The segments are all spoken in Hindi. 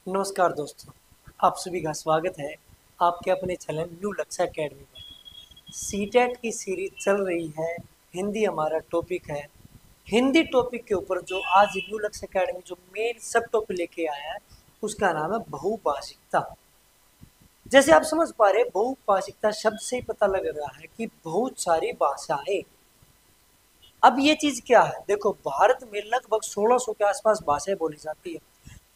नमस्कार दोस्तों, आप सभी का स्वागत है आपके अपने चैनल न्यू लक्ष्य एकेडमी में। सीटेट की सीरीज चल रही है। हिंदी हमारा टॉपिक है। हिंदी टॉपिक के ऊपर जो आज न्यू लक्ष्य एकेडमी जो मेन सब टॉपिक लेके आया है उसका नाम है बहुभाषिकता। जैसे आप समझ पा रहे हैं, बहुभाषिकता शब्द से ही पता लग रहा है कि बहुत सारी भाषाएं। अब ये चीज क्या है, देखो भारत में लगभग 1600 के आसपास भाषाएं बोली जाती है।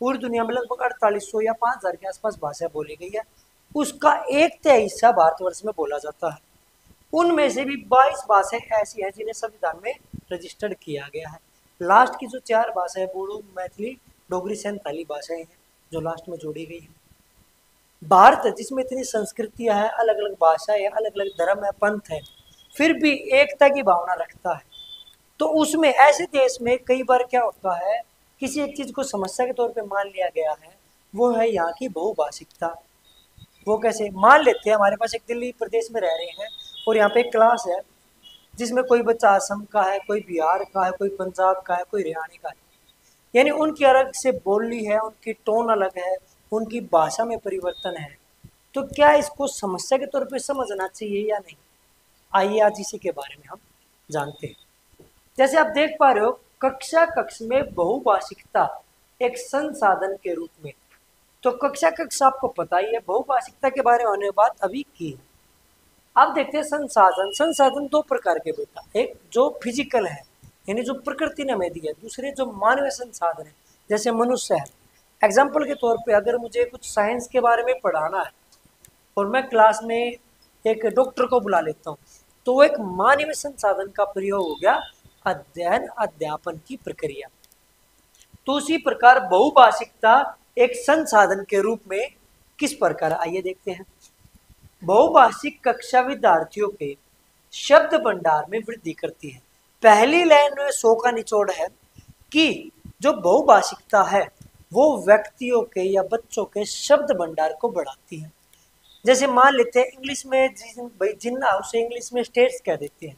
पूरी दुनिया में लगभग 4800 या 5000 के आसपास भाषा बोली गई है। उसका एक तिहाई हिस्सा भारतवर्ष में बोला जाता है। उनमें से भी 22 भाषाएं ऐसी हैं जिन्हें संविधान में रजिस्टर्ड किया गया है। लास्ट की जो 4 भाषाएं बोडो, मैथिली, डोगरी, संथाली भाषाएं हैं जो लास्ट में जोड़ी गई है। भारत जिसमें इतनी संस्कृतियां हैं, अलग अलग भाषाएं हैं, अलग अलग धर्म है, पंथ है, फिर भी एकता की भावना रखता है। तो उसमें ऐसे देश में कई बार क्या होता है, किसी एक चीज को समस्या के तौर पे मान लिया गया है। वो है यहाँ की बहुभाषिकता। वो कैसे मान लेते हैं, हमारे पास एक दिल्ली प्रदेश में रह रहे हैं और यहाँ पे एक क्लास है जिसमें कोई बच्चा असम का है, कोई बिहार का है, कोई पंजाब का है, कोई हरियाणा का है। यानी उनकी अलग से बोली है, उनकी टोन अलग है, उनकी भाषा में परिवर्तन है। तो क्या इसको समस्या के तौर पे समझना चाहिए या नहीं? आइए आज इसी के बारे में हम जानते हैं। जैसे आप देख पा रहे हो, कक्षा कक्ष में बहुभाषिकता एक संसाधन के रूप में। तो कक्षा कक्ष आपको पता ही है, बहुभाषिकता के बारे में होने बात अभी की है। अब देखते हैं संसाधन। संसाधन दो प्रकार के बेटा, एक जो फिजिकल है यानी जो प्रकृति ने हमें दिया है, दूसरे जो मानवीय संसाधन है जैसे मनुष्य है। एग्जाम्पल के तौर पे अगर मुझे कुछ साइंस के बारे में पढ़ाना है और मैं क्लास में एक डॉक्टर को बुला लेता हूँ, तो वो एक मानवीय संसाधन का प्रयोग हो गया, अध्ययन अध्यापन की प्रक्रिया। तो उसी प्रकार बहुभाषिकता एक संसाधन के रूप में किस प्रकार, आइए देखते हैं। बहुभाषिक कक्षा विद्यार्थियों के शब्द भंडार में वृद्धि करती है। पहली लाइन में 100 का निचोड़ है कि जो बहुभाषिकता है वो व्यक्तियों के या बच्चों के शब्द भंडार को बढ़ाती है। जैसे मान लेते हैं इंग्लिश में जिन्ना उसे इंग्लिश में स्टेट्स कह देते हैं,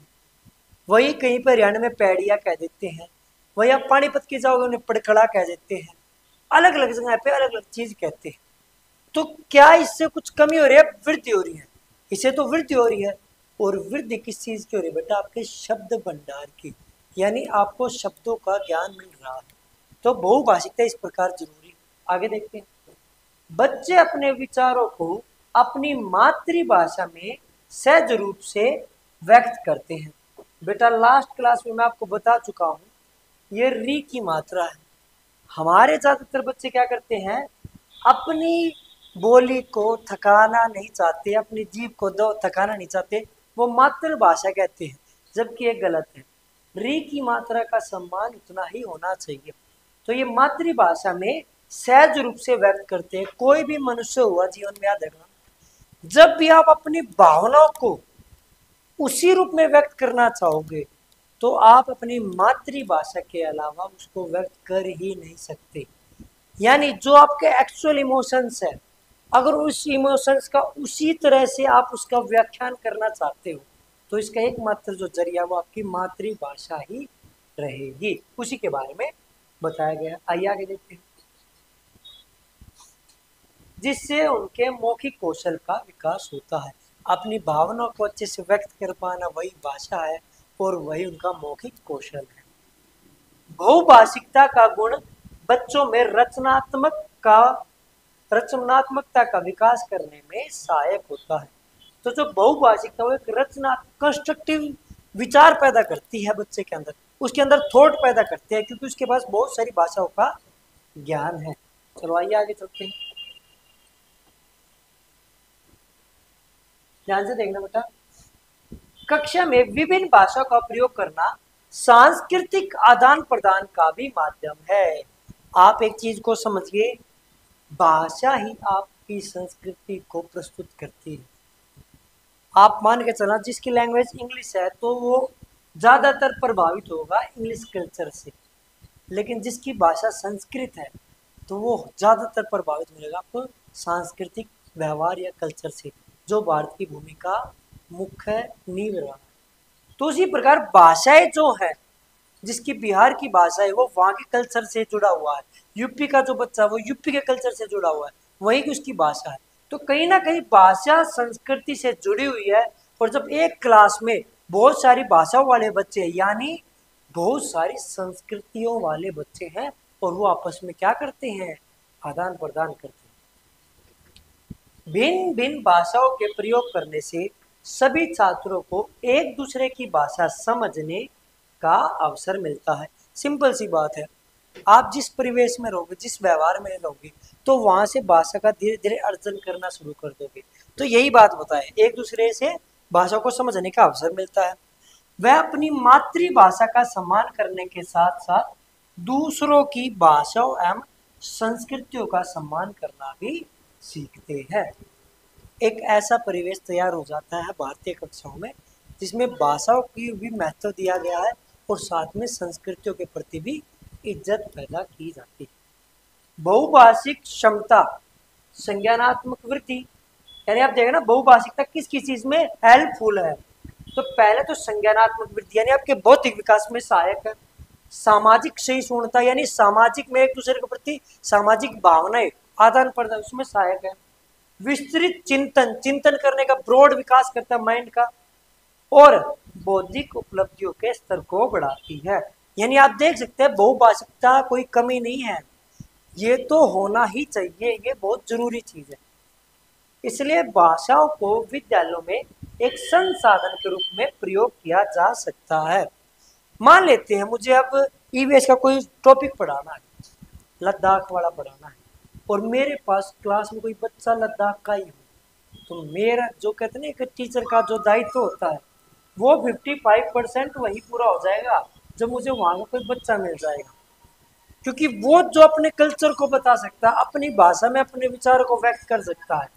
वही कहीं पर हरियाणा में पैड़िया कह देते हैं, वही आप पानीपत की जाओगे उन्हें पड़कड़ा कह देते हैं। अलग अलग जगह पे अलग अलग चीज कहते हैं। तो क्या इससे कुछ कमी हो रही है, वृद्धि हो रही है? इससे तो वृद्धि हो रही है। और वृद्धि किस चीज की हो रही है बेटा? आपके शब्द भंडार की, यानी आपको शब्दों का ज्ञान मिल रहा है। तो बहुभाषिकता इस प्रकार जरूरी। आगे देखते हैं। बच्चे अपने विचारों को अपनी मातृभाषा में सहज रूप से व्यक्त करते हैं। बेटा लास्ट क्लास में मैं आपको बता चुका हूँ, ये री की मात्रा है। हमारे ज्यादातर बच्चे क्या करते हैं, अपनी बोली को थकाना नहीं चाहते, अपनी जीभ को दो थकाना नहीं चाहते, वो मातृभाषा कहते हैं, जबकि ये गलत है। री की मात्रा का सम्मान उतना ही होना चाहिए। तो ये मातृभाषा में सहज रूप से व्यक्त करते हैं। कोई भी मनुष्य हुआ जीवन में, याद रखना, जब भी आप अपनी भावनाओं को उसी रूप में व्यक्त करना चाहोगे तो आप अपनी मातृभाषा के अलावा उसको व्यक्त कर ही नहीं सकते। यानी जो आपके एक्चुअल इमोशंस है, अगर उस इमोशंस का उसी तरह से आप उसका व्याख्यान करना चाहते हो तो इसका एकमात्र जो जरिया वो आपकी मातृभाषा ही रहेगी। उसी के बारे में बताया गया। आइए आगे देखते हैं। जिससे उनके मौखिक कौशल का विकास होता है। अपनी भावनाओं को अच्छे से व्यक्त कर पाना वही भाषा है और वही उनका मौखिक कौशल है। बहुभाषिकता का गुण बच्चों में रचनात्मकता का विकास करने में सहायक होता है। तो जो बहुभाषिकता वो एक रचनात्मक कंस्ट्रक्टिव विचार पैदा करती है बच्चे के अंदर, उसके अंदर थॉट पैदा करते हैं, क्योंकि उसके पास बहुत सारी भाषाओं का ज्ञान है। चलो आइए आगे चलते हैं। ध्यान से देखना बेटा, कक्षा में विभिन्न भाषा का प्रयोग करना सांस्कृतिक आदान प्रदान का भी माध्यम है। आप एक चीज को समझिए, भाषा ही आपकी संस्कृति को प्रस्तुत करती है। आप मान के चलना, जिसकी लैंग्वेज इंग्लिश है तो वो ज्यादातर प्रभावित होगा इंग्लिश कल्चर से, लेकिन जिसकी भाषा संस्कृत है तो वो ज्यादातर प्रभावित मिलेगा आपको सांस्कृतिक व्यवहार या कल्चर से, जो भारत की भूमिका मुख्य नींव रहा। तो उसी प्रकार भाषाएं जो है, जिसकी बिहार की भाषा है वो वहाँ के कल्चर से जुड़ा हुआ है, यूपी का जो बच्चा वो यूपी के कल्चर से जुड़ा हुआ है, वही की उसकी भाषा है। तो कहीं ना कहीं भाषा संस्कृति से जुड़ी हुई है। और जब एक क्लास में बहुत सारी भाषाओं वाले बच्चे हैं, यानी बहुत सारी संस्कृतियों वाले बच्चे हैं, और वो आपस में क्या करते हैं, आदान प्रदान करते हैं। भिन्न भिन्न भाषाओं के प्रयोग करने से सभी छात्रों को एक दूसरे की भाषा समझने का अवसर मिलता है। सिंपल सी बात है, आप जिस परिवेश में रहोगे, जिस व्यवहार में रहोगे, तो वहां से भाषा का धीरे धीरे अर्जन करना शुरू कर दोगे। तो यही बात बताए, एक दूसरे से भाषा को समझने का अवसर मिलता है। वह अपनी मातृभाषा का सम्मान करने के साथ साथ दूसरों की भाषाओं एवं संस्कृतियों का सम्मान करना भी सीखते हैं। एक ऐसा परिवेश तैयार हो जाता है भारतीय कक्षाओं में, जिसमें भाषाओं की भी महत्व दिया गया है और साथ में संस्कृतियों के प्रति भी इज्जत पैदा की जाती है। बहुभाषिक क्षमता, संज्ञानात्मक वृद्धि, यानी आप देखें ना बहुभाषिकता किस किस चीज में हेल्पफुल है। तो पहले तो संज्ञानात्मक वृद्धि यानी आपके बौद्धिक विकास में सहायक है। सामाजिक सहिष्णुता यानी सामाजिक में एक दूसरे के प्रति सामाजिक भावनाएं आदान प्रदान, उसमें सहायक है। विस्तृत चिंतन, चिंतन करने का ब्रॉड विकास करता है माइंड का। और बौद्धिक उपलब्धियों के स्तर को बढ़ाती है। यानी आप देख सकते हैं बहुभाषिकता कोई कमी नहीं है, ये तो होना ही चाहिए, ये बहुत जरूरी चीज है। इसलिए भाषाओं को विद्यालयों में एक संसाधन के रूप में प्रयोग किया जा सकता है। मान लेते हैं मुझे अब ईवीएस का कोई टॉपिक पढ़ाना है, लद्दाख वाला पढ़ाना है, और मेरे पास क्लास में कोई बच्चा लद्दाख का ही हो, तो मेरा जो कहते हैं ना एक टीचर का जो दायित्व होता है, वो 55% वही पूरा हो जाएगा जब मुझे वहां का कोई बच्चा मिल जाएगा। क्योंकि वो जो अपने कल्चर को बता सकता है, अपनी भाषा में अपने विचार को व्यक्त कर सकता है,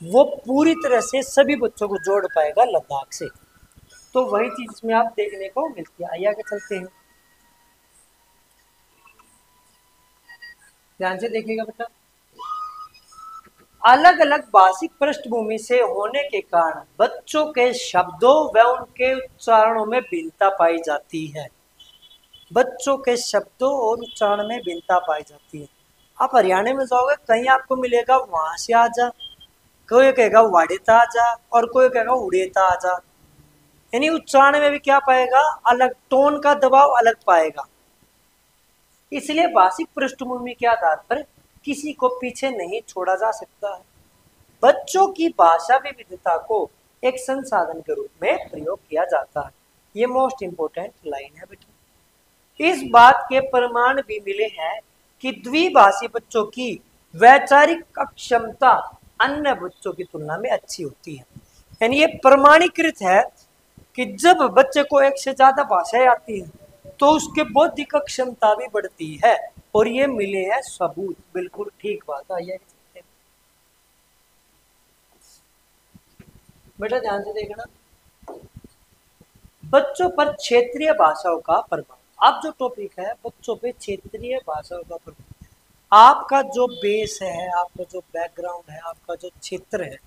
वो पूरी तरह से सभी बच्चों को जोड़ पाएगा लद्दाख से। तो वही चीज इसमें आप देखने को मिलती है। आइए आगे चलते हैं, ध्यान से देखिएगा बेटा। अलग अलग भाषिक पृष्ठभूमि से होने के कारण बच्चों के शब्दों व उनके उच्चारणों में भिन्नता पाई जाती है। बच्चों के शब्दों और उच्चारण में भिन्नता पाई जाती है। आप हरियाणा में जाओगे, कहीं आपको मिलेगा वहां से आजा, कोई कहेगा वाडेता आजा, और कोई कहेगा उड़ेता आजा। यानी उच्चारण में भी क्या पाएगा, अलग टोन का दबाव अलग पाएगा। इसलिए भाषिक पृष्ठभूमि के आधार पर किसी को पीछे नहीं छोड़ा जा सकता है। बच्चों की भाषा विविधता को एक संसाधन के रूप में प्रयोग किया जाता है। ये मोस्ट इंपोर्टेंट लाइन है बेटा। इस बात के प्रमाण भी मिले हैं कि द्विभाषी बच्चों की वैचारिक क्षमता अन्य बच्चों की तुलना में अच्छी होती है। यानी ये प्रमाणीकृत है कि जब बच्चे को एक से ज्यादा भाषाएं आती हैं तो उसके बौद्धिक क्षमता भी बढ़ती है, और ये मिले हैं सबूत। बिल्कुल ठीक बात है। बेटा ध्यान से देखना, बच्चों पर क्षेत्रीय भाषाओं का प्रभाव। अब जो टॉपिक है बच्चों पे क्षेत्रीय भाषाओं का प्रभाव, आपका जो बेस है, आपका जो बैकग्राउंड है, आपका जो क्षेत्र है,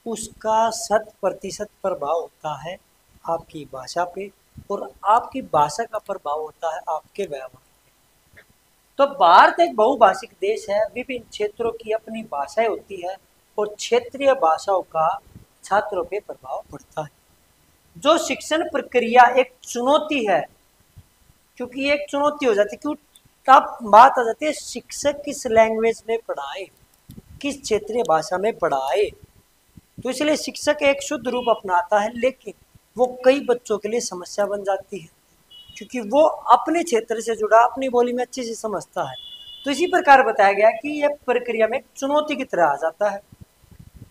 उसका 100% प्रभाव होता है आपकी भाषा पे, और आपकी भाषा का प्रभाव होता है आपके व्यवहार पे। तो भारत एक बहुभाषिक देश है, विभिन्न क्षेत्रों की अपनी भाषाएं होती है, और क्षेत्रीय भाषाओं का छात्रों पे प्रभाव पड़ता है। जो शिक्षण प्रक्रिया एक चुनौती है, क्योंकि ये एक चुनौती हो जाती है, क्यों तब बात आ जाती है शिक्षक किस लैंग्वेज में पढ़ाए, किस क्षेत्रीय भाषा में पढ़ाए। तो इसलिए शिक्षक एक शुद्ध रूप अपनाता है, लेकिन वो कई बच्चों के लिए समस्या बन जाती है, क्योंकि वो अपने क्षेत्र से जुड़ा अपनी बोली में अच्छे से समझता है। तो इसी प्रकार बताया गया कि यह प्रक्रिया में चुनौती की तरह आ जाता है।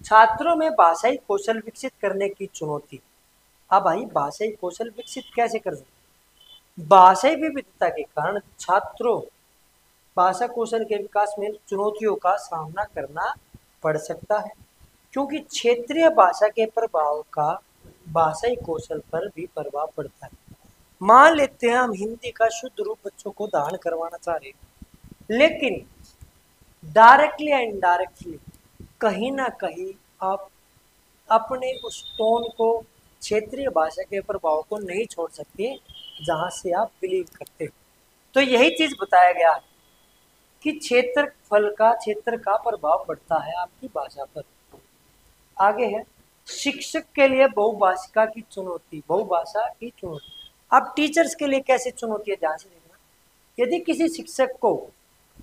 छात्रों में भाषाई कौशल विकसित करने की चुनौती। अब भाई भाषाई कौशल विकसित कैसे कर सकते? भाषाई विविधता के कारण छात्रों भाषा कौशल के विकास में चुनौतियों का सामना करना पड़ सकता है, क्योंकि क्षेत्रीय भाषा के प्रभाव का भाषाई कौशल पर भी प्रभाव पड़ता है। मान लेते हैं हम हिंदी का शुद्ध रूप बच्चों को धारण करवाना चाह रहे हैं, लेकिन डायरेक्टली या इनडायरेक्टली कहीं ना कहीं आप अपने उस टोन को, क्षेत्रीय भाषा के प्रभाव को नहीं छोड़ सकते जहां से आप बिलीव करते हो। तो यही चीज बताया गया है कि क्षेत्र का प्रभाव पड़ता है आपकी भाषा पर। आगे है शिक्षक के लिए बहुभाषा की चुनौती। अब टीचर्स के लिए कैसे चुनौती है, ध्यान से देखना। यदि किसी शिक्षक को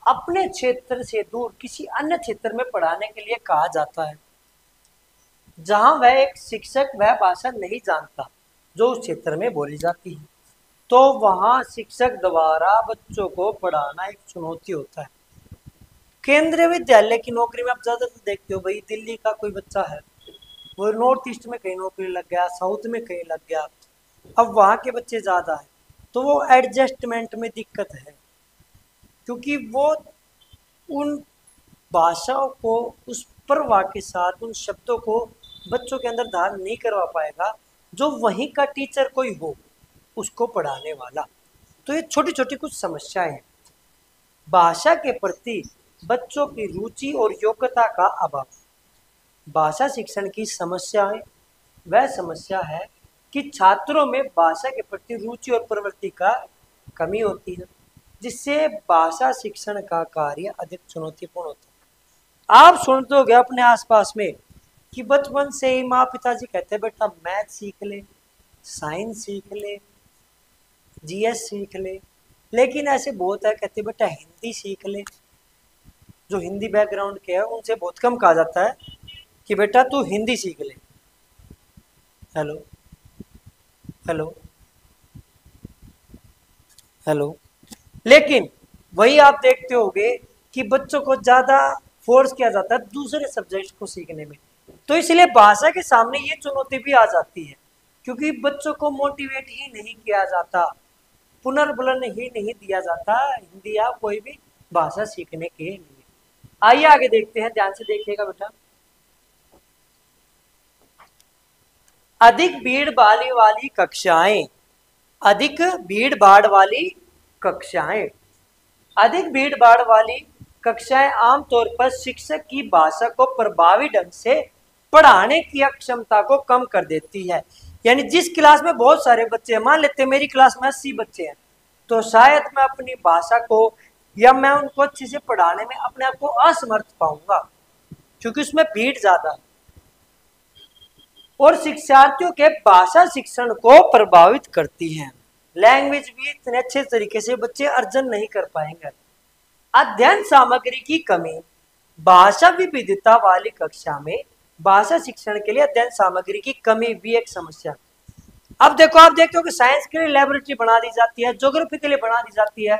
अपने क्षेत्र से दूर किसी अन्य क्षेत्र में पढ़ाने के लिए कहा जाता है, जहां वह एक शिक्षक वह भाषा नहीं जानता जो उस क्षेत्र में बोली जाती है, तो वहां शिक्षक द्वारा बच्चों को पढ़ाना एक चुनौती होता है। केंद्रीय विद्यालय की नौकरी में आप ज्यादातर देखते हो, भाई दिल्ली का कोई बच्चा है, वो नॉर्थ ईस्ट में कहीं नौकरी लग गया, साउथ में कहीं लग गया, अब वहाँ के बच्चे ज़्यादा है तो वो एडजस्टमेंट में दिक्कत है, क्योंकि वो उन भाषाओं को, उस प्रवाह के साथ उन शब्दों को बच्चों के अंदर धारण नहीं करवा पाएगा जो वहीं का टीचर कोई हो उसको पढ़ाने वाला। तो ये छोटी छोटी कुछ समस्याएं हैं। भाषा के प्रति बच्चों की रुचि और योग्यता का अभाव। भाषा शिक्षण की समस्याएं वह समस्या है कि छात्रों में भाषा के प्रति रुचि और प्रवृत्ति का कमी होती है, जिससे भाषा शिक्षण का कार्य अधिक चुनौतीपूर्ण होता है। आप सुनते होंगे अपने आसपास में कि बचपन से ही माँ पिताजी कहते हैं बेटा मैथ सीख ले, साइंस सीख ले, जीएस सीख ले, लेकिन ऐसे बहुत है कहते बेटा हिंदी सीख ले। जो हिंदी बैकग्राउंड के है उनसे बहुत कम कहा जाता है कि बेटा तू हिंदी सीख ले। Hello hello hello. लेकिन वही आप देखते होंगे कि बच्चों को ज्यादा फोर्स किया जाता है दूसरे सब्जेक्ट को सीखने में, तो इसलिए भाषा के सामने ये चुनौती भी आ जाती है, क्योंकि बच्चों को मोटिवेट ही नहीं किया जाता, पुनर्बलन ही नहीं दिया जाता हिंदी या कोई भी भाषा सीखने के लिए। आइए आगे देखते हैं, ध्यान से देखिएगा बेटा। अधिक भीड़ भाड़ वाली कक्षाएं, अधिक भीड़ भाड़ वाली कक्षाएं, अधिक भीड़ भाड़ वाली कक्षाएं आमतौर पर शिक्षक की भाषा को प्रभावी ढंग से पढ़ाने की अक्षमता को कम कर देती है। यानी जिस क्लास में बहुत सारे बच्चे हैं, मान लेते हैं मेरी क्लास में 80 बच्चे हैं, तो शायद मैं अपनी भाषा को या मैं उनको अच्छे से पढ़ाने में अपने आप को असमर्थ पाऊंगा, क्योंकि उसमें भीड़ ज्यादा है और शिक्षार्थियों के भाषा शिक्षण को प्रभावित करती है। लैंग्वेज भी इतने अच्छे तरीके से बच्चे अर्जन नहीं कर पाएंगे। अध्ययन सामग्री की कमी। भाषा विविधता वाली कक्षा में भाषा शिक्षण के लिए अध्ययन सामग्री की कमी भी एक समस्या। अब देखो, आप देखते हो कि साइंस के लिए लेबोरेटरी बना दी जाती है, ज्योग्राफी के लिए बना दी जाती है,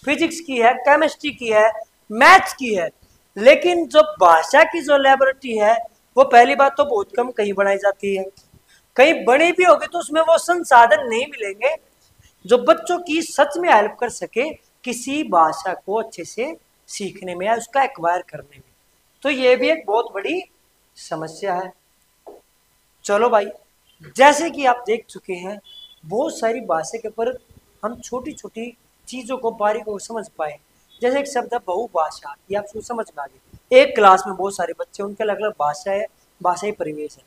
फिजिक्स की है, केमिस्ट्री की है, मैथ्स की है, लेकिन जो भाषा की जो लेबोरेटरी है वो पहली बात तो बहुत कम कहीं बनाई जाती है, कहीं बनी भी होगी तो उसमें वो संसाधन नहीं मिलेंगे जो बच्चों की सच में हेल्प कर सके किसी भाषा को अच्छे से सीखने में या उसका एक्वायर करने में। तो ये भी एक बहुत बड़ी समस्या है। चलो भाई, जैसे कि आप देख चुके हैं बहुत सारी भाषा के पर हम छोटी छोटी चीजों को बारीकों समझ पाए। जैसे एक शब्द है बहुभाषा, ये आप समझ में आ गए। एक क्लास में बहुत सारे बच्चे, उनके अलग अलग भाषा है, भाषाई परिवेश है।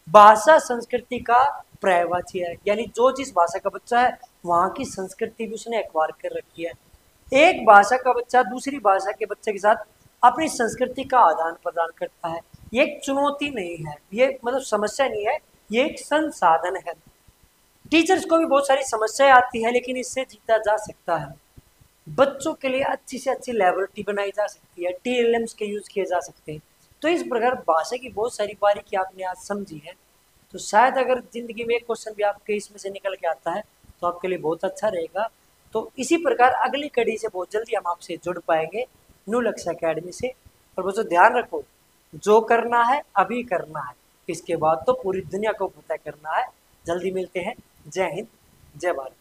भाषा संस्कृति का पर्यायवाची है, यानी जो जिस भाषा का बच्चा है वहाँ की संस्कृति भी उसने एक्वायर कर रखी है। एक भाषा का बच्चा दूसरी भाषा के बच्चे के साथ अपनी संस्कृति का आदान प्रदान करता है। ये एक चुनौती नहीं है, ये मतलब समस्या नहीं है, ये एक संसाधन है। टीचर्स को भी बहुत सारी समस्याएं आती है, लेकिन इससे जीता जा सकता है। बच्चों के लिए अच्छी से अच्छी लेबोरेटरी बनाई जा सकती है, TLMs के यूज किए जा सकते हैं। तो इस प्रकार भाषा की बहुत सारी बारीकी आपने आज समझी है, तो शायद अगर जिंदगी में एक क्वेश्चन भी आपके इसमें से निकल के आता है तो आपके लिए बहुत अच्छा रहेगा। तो इसी प्रकार अगली कड़ी से बहुत जल्दी हम आपसे जुड़ पाएंगे न्यू लक्ष्य अकेडमी से। और बच्चों ध्यान रखो, जो करना है अभी करना है, इसके बाद तो पूरी दुनिया को पता करना है। जल्दी मिलते हैं। जय हिंद, जय भारत।